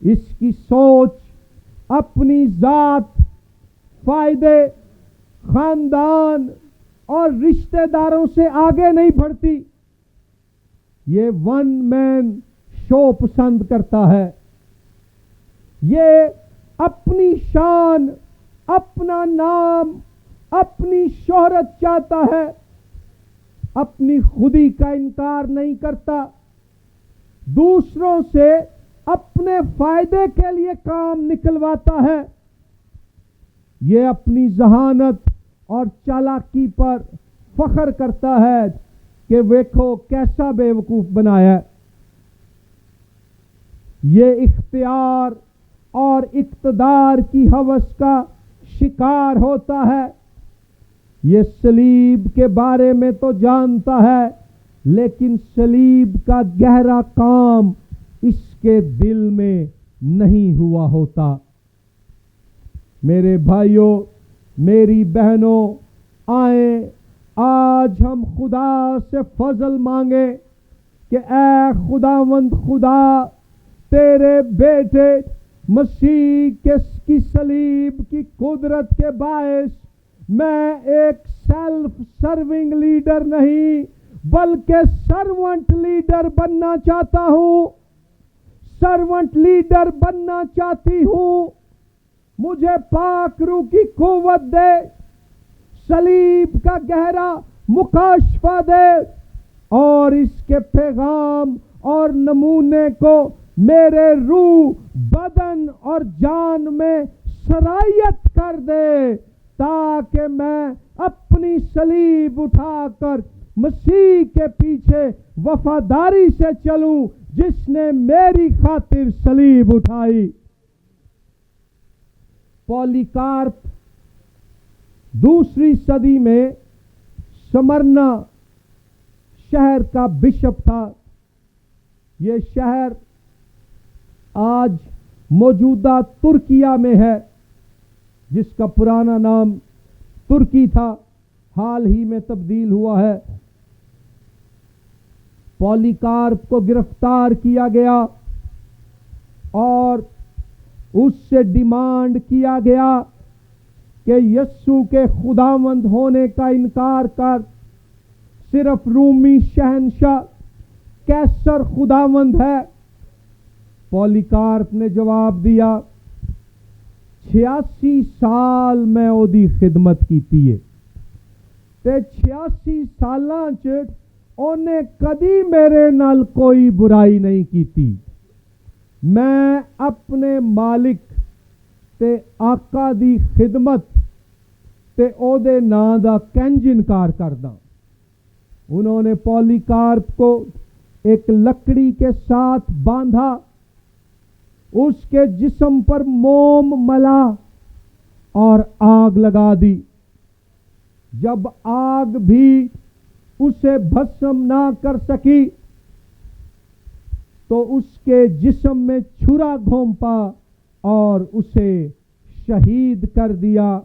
اس کی سوچ اپنی ذات، فائدے، خاندان اور رشتہ داروں سے آگے نہیں بڑھتی۔ یہ ون مین شو پسند کرتا ہے، یہ اپنی شان، اپنا نام، اپنی شہرت چاہتا ہے، اپنی خودی کا انکار نہیں کرتا، دوسروں سے اپنے فائدے کے لیے کام نکلواتا ہے۔ یہ اپنی ذہانت اور چالاکی پر فخر کرتا ہے کہ دیکھو کیسا بے وقوف بنایا ہے۔ یہ اختیار اور اقتدار کی ہوس کا شکار ہوتا ہے، یہ صلیب کے بارے میں تو جانتا ہے، لیکن صلیب کا گہرا کام اس کے دل میں نہیں ہوا ہوتا۔ میرے بھائیوں، میری بہنوں، آئیں آج ہم خدا سے فضل مانگے کہ اے خداوند خدا، تیرے بیٹے مسیح کی صلیب کی قدرت کے باعث میں ایک سیلف سرونگ لیڈر نہیں بلکہ سرونٹ لیڈر بننا چاہتا ہوں، سرونٹ لیڈر بننا چاہتی ہوں۔ مجھے پاک روح کی قوت دے، صلیب کا گہرا مکاشفہ دے، اور اس کے پیغام اور نمونے کو میرے روح، بدن اور جان میں سرایت کر دے، تاکہ میں اپنی صلیب اٹھا کر مسیح کے پیچھے وفاداری سے چلوں جس نے میری خاطر صلیب اٹھائی۔ پولیکارپ دوسری صدی میں سمرنا شہر کا بشپ تھا۔ یہ شہر آج موجودہ ترکیہ میں ہے، جس کا پرانا نام ترکی تھا، حال ہی میں تبدیل ہوا ہے۔ پولیکارپ کو گرفتار کیا گیا اور اس سے ڈیمانڈ کیا گیا کہ یسوع کے خداوند ہونے کا انکار کر، صرف رومی شہنشاہ کیسر خداوند ہے۔ پولیکارپ نے جواب دیا، 86 سال میں اودی خدمت کیتی ہے تے 86 سالاں چ اونے کدی میرے نال کوئی برائی نہیں کیتی۔ میں اپنے مالک تے آقا دی خدمت تے او دے نام دا کنج انکار کردا۔ انہوں نے پولیکارپ کو ایک لکڑی کے ساتھ باندھا، اس کے جسم پر موم ملا اور آگ لگا دی۔ جب آگ بھی اسے بھسم نہ کر سکی تو اس کے جسم میں چھرا گھونپا اور اسے شہید کر دیا۔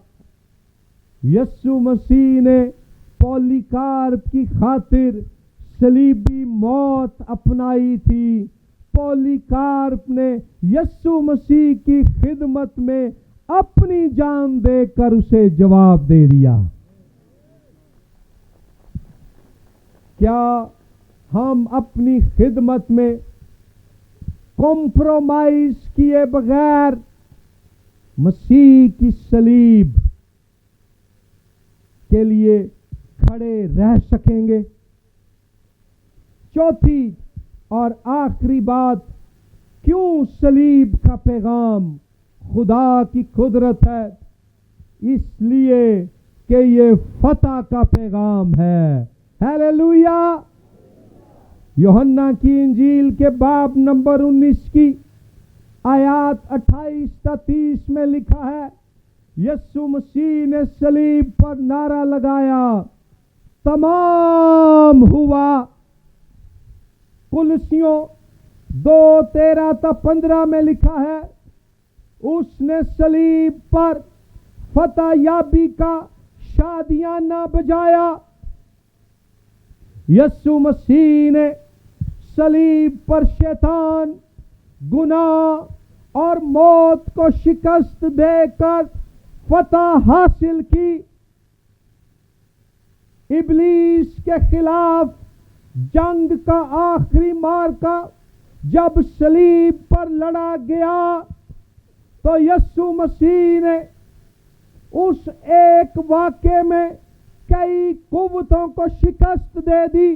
یسوع مسیح نے پولیکارپ کی خاطر صلیبی موت اپنائی تھی۔ پولیکارپ نے یسوع مسیح کی خدمت میں اپنی جان دے کر اسے جواب دے دیا۔ کیا ہم اپنی خدمت میں کمپرومائز کیے بغیر مسیح کی صلیب کے لیے کھڑے رہ سکیں گے. چوتھی اور آخری بات، کیوں صلیب کا پیغام خدا کی قدرت ہے؟ اس لیے کہ یہ فتح کا پیغام ہے. ہیلیلویا. یوحنا کی انجیل کے باب نمبر 19 کی آیات 28 تا 30 میں لکھا ہے، یسوع مسیح نے صلیب پر نعرہ لگایا، تمام ہوا. کلسیوں 2:13 تا 15 میں لکھا ہے، اس نے صلیب پر فتح یابی کا شادیانہ بجایا. یسوع مسیح نے صلیب پر شیطان، گناہ اور موت کو شکست دے کر فتح حاصل کی. ابلیس کے خلاف جنگ کا آخری معرکہ جب صلیب پر لڑا گیا تو یسوع مسیح نے اس ایک واقعے میں کئی قوتوں کو شکست دے دی.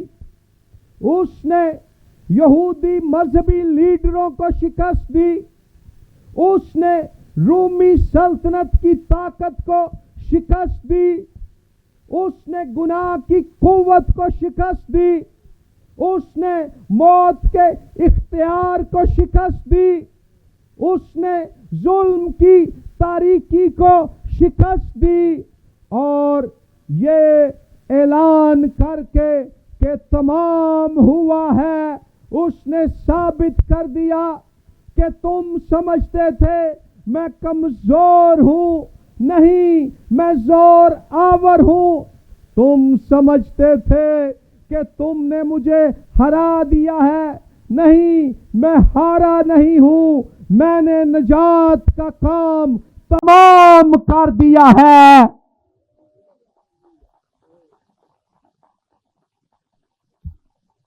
اس نے یہودی مذہبی لیڈروں کو شکست دی. اس نے رومی سلطنت کی طاقت کو شکست دی. اس نے گناہ کی قوت کو شکست دی. اس نے موت کے اختیار کو شکست دی. اس نے ظلم کی تاریکی کو شکست دی، اور یہ اعلان کر کے کہ تمام ہوا ہے، اس نے ثابت کر دیا کہ تم سمجھتے تھے میں کمزور ہوں، نہیں، میں زور آور ہوں. تم سمجھتے تھے کہ تم نے مجھے ہرا دیا ہے، نہیں، میں ہارا نہیں ہوں. میں نے نجات کا کام تمام کر دیا ہے.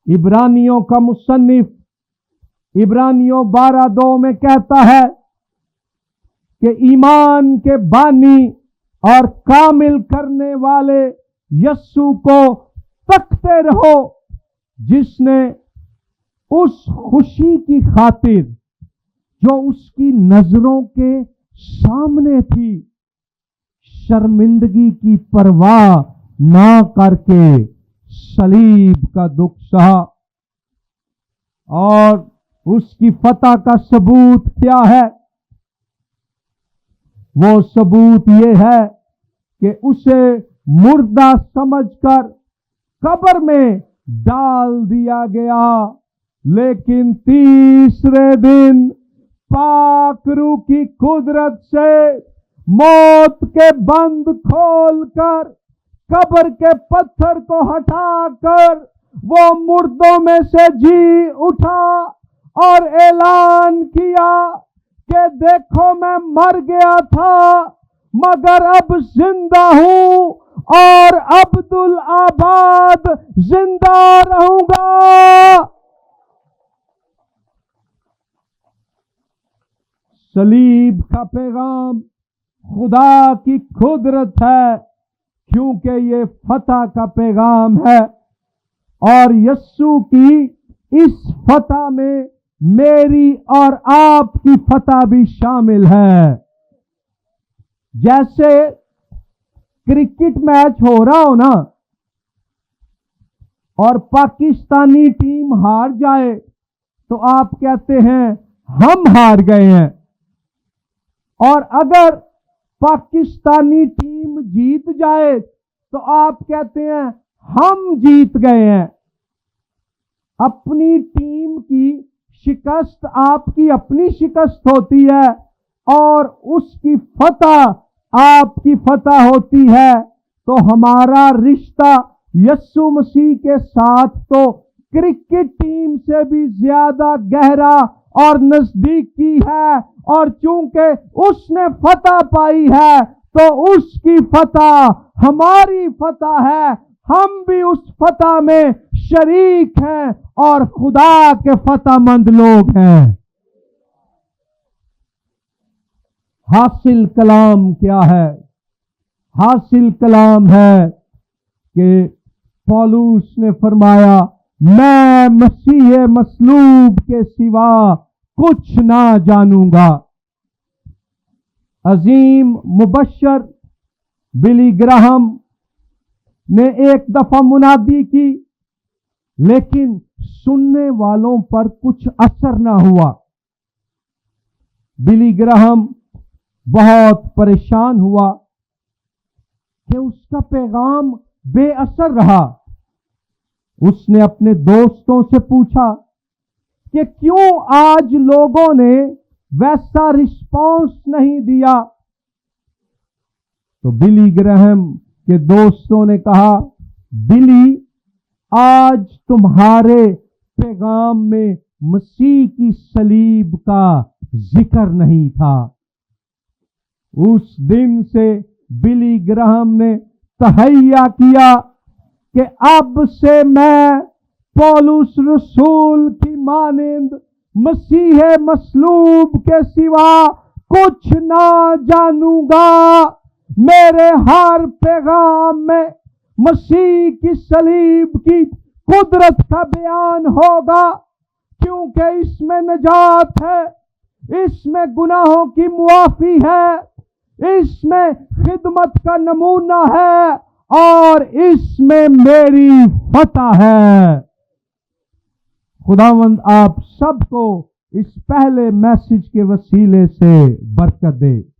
عبرانیوں کا مصنف عبرانیوں 12:2 میں کہتا ہے کہ ایمان کے بانی اور کامل کرنے والے یسوع کو تکتے رہو، جس نے اس خوشی کی خاطر جو اس کی نظروں کے سامنے تھی، شرمندگی کی پرواہ نہ کر کے صلیب کا دکھ سہا. اور اس کی فتح کا ثبوت کیا ہے؟ وہ ثبوت یہ ہے کہ اسے مردہ سمجھ کر قبر میں ڈال دیا گیا، لیکن تیسرے دن پاک روح کی قدرت سے موت کے بند کھول کر قبر کے پتھر کو ہٹا کر وہ مردوں میں سے جی اٹھا اور اعلان کیا کہ دیکھو میں مر گیا تھا مگر اب زندہ ہوں اور عبدالآباد زندہ رہوں گا. صلیب کا پیغام خدا کی قدرت ہے، کیونکہ یہ فتح کا پیغام ہے، اور یسوع کی اس فتح میں میری اور آپ کی فتح بھی شامل ہے. جیسے کرکٹ میچ ہو رہا ہو نا اور پاکستانی ٹیم ہار جائے تو آپ کہتے ہیں ہم ہار گئے ہیں، اور اگر پاکستانی ٹیم جیت جائے تو آپ کہتے ہیں ہم جیت گئے ہیں. اپنی ٹیم کی شکست آپ کی اپنی شکست ہوتی ہے اور اس کی فتح آپ کی فتح ہوتی ہے. تو ہمارا رشتہ یسوع مسیح کے ساتھ تو کرکٹ ٹیم سے بھی زیادہ گہرا اور نزدیکی ہے، اور چونکہ اس نے فتح پائی ہے تو اس کی فتح ہماری فتح ہے، ہم بھی اس فتح میں شریک ہیں اور خدا کے فتح مند لوگ ہیں. حاصل کلام کیا ہے؟ حاصل کلام ہے کہ پولس نے فرمایا میں مسیح مصلوب کے سوا کچھ نہ جانوں گا۔ عظیم مبشر بلی گراہم نے ایک دفعہ منادی کی، لیکن سننے والوں پر کچھ اثر نہ ہوا۔ بلی گراہم بہت پریشان ہوا کہ اس کا پیغام بے اثر رہا۔ اس نے اپنے دوستوں سے پوچھا کہ کیوں آج لوگوں نے ویسا رسپانس نہیں دیا؟ تو بلی گراہم کے دوستوں نے کہا، بلی، آج تمہارے پیغام میں مسیح کی صلیب کا ذکر نہیں تھا۔ اس دن سے بلی گراہم نے تہیہ کیا کہ اب سے میں پولس رسول کی مانند مسیح مصلوب کے سوا کچھ نہ جانوں گا۔ میرے ہر پیغام میں مسیح کی صلیب کی قدرت کا بیان ہوگا، کیونکہ اس میں نجات ہے، اس میں گناہوں کی معافی ہے، اس میں خدمت کا نمونہ ہے، اور اس میں میری فتح ہے۔ خداوند آپ سب کو اس پہلے میسج کے وسیلے سے برکت دے۔